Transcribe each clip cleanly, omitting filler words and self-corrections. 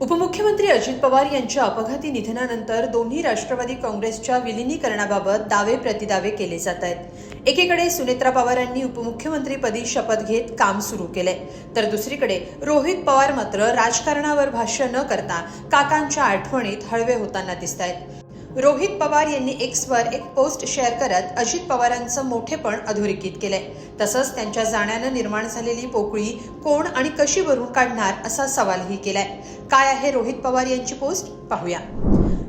उपमुख्यमंत्री अजित पवार यांच्या अपघाती निधनानंतर दोन्ही राष्ट्रवादी काँग्रेसच्या विलिनीकरणाबाबत दावे प्रतिदावे केले जात आहेत। एकीकडे सुनेत्रा पवारांनी उपमुख्यमंत्रीपदी शपथ घेत काम सुरू केले, तर दुसरीकडे रोहित पवार मात्र राजकारणावर भाष्य न करता काकांच्या आठवणीत हळवे होताना दिसतायत। रोहित पवार यांनी एक्सवर एक पोस्ट शेअर करत अजित पवारांचं मोठेपण अधोरेखित केलंय। तसंच त्यांच्या जाण्यानं निर्माण झालेली पोकळी कोण आणि कशी भरून काढणार असा सवालही केलाय। काय आहे रोहित पवार यांची पोस्ट, पाहूया।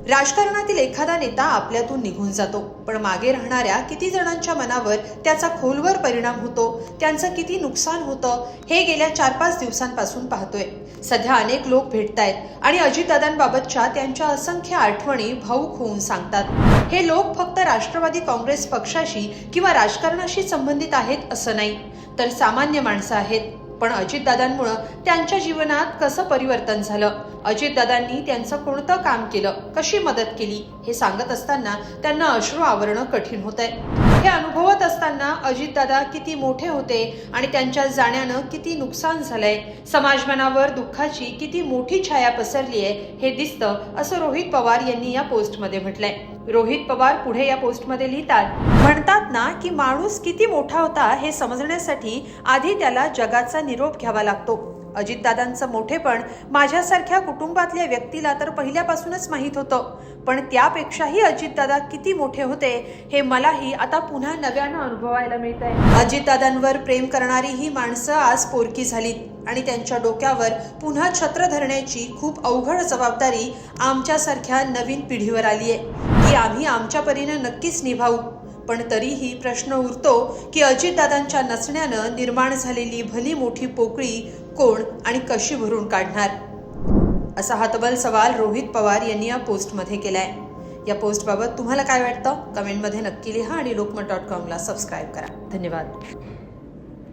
राजकारणातील एखादा नेता आपल्यातून निघून जातो, पण मागे राहणाऱ्या किती जणांच्या मनावर त्याचा खोलवर परिणाम होतो, त्यांचं किती नुकसान होतं, हे गेल्या 4-5 दिवसांपासून पाहतोय। सध्या अनेक लोक भेटतायत आणि अजितदादांबाबतच्या त्यांच्या असंख्य आठवणी भावुक होऊन सांगतात। हे लोक फक्त राष्ट्रवादी काँग्रेस पक्षाशी किंवा राजकारणाशी संबंधित आहेत असं नाही, तर सामान्य माणसं आहेत। पण अजितदादांमुळे त्यांच्या जीवनात कसं परिवर्तन झालं, अजितदादांनी त्यांचं कोणतं काम केलं, कशी मदत केली, हे सांगत असताना त्यांना अश्रू आवरणं कठीण होतंय। हे अनुभवत असताना अजितदादा किती मोठे होते आणि त्यांच्या जाण्यानं किती नुकसान झालंय, समाजमनावर दुःखाची किती मोठी छाया पसरली आहे हे दिसतं, असं रोहित पवार यांनी या पोस्टमध्ये म्हटलंय। रोहित पवार पुढे या पोस्टमध्ये लिहितात, म्हणतात ना की माणूस किती मोठा होता हे समजण्यासाठी आधी त्याला जगाचा निरोप घ्यावा लागतो। अजितदादांचं मोठेपण माझ्यासारख्या कुटुंबातल्या व्यक्तीला तर पहिल्यापासूनच माहीत होतं, पण त्यापेक्षाही अजितदादा किती मोठे होते हे मलाही आता पुन्हा नव्यानं अनुभवायला मिळतंय। अजितदादांवर प्रेम करणारी ही माणसं आज पोरकी झालीत आणि त्यांच्या डोक्यावर पुन्हा छत्र धरण्याची खूप अवघड जबाबदारी आमच्यासारख्या नवीन पिढीवर आली आहे, ती आम्ही आमच्या परीने नक्कीच निभावू। पण तरीही प्रश्न उरतो की अजितदादांच्या नसण्यानं निर्माण झालेली भली मोठी पोकळी कोण आणि कशी भरून काढणार, असा हतबल सवाल रोहित पवार यांनी या पोस्टमध्ये केलाय। या पोस्टबाबत तुम्हाला काय वाटतं, कमेंटमध्ये नक्की लिहा आणि lokmat.com ला सबस्क्राईब करा। धन्यवाद।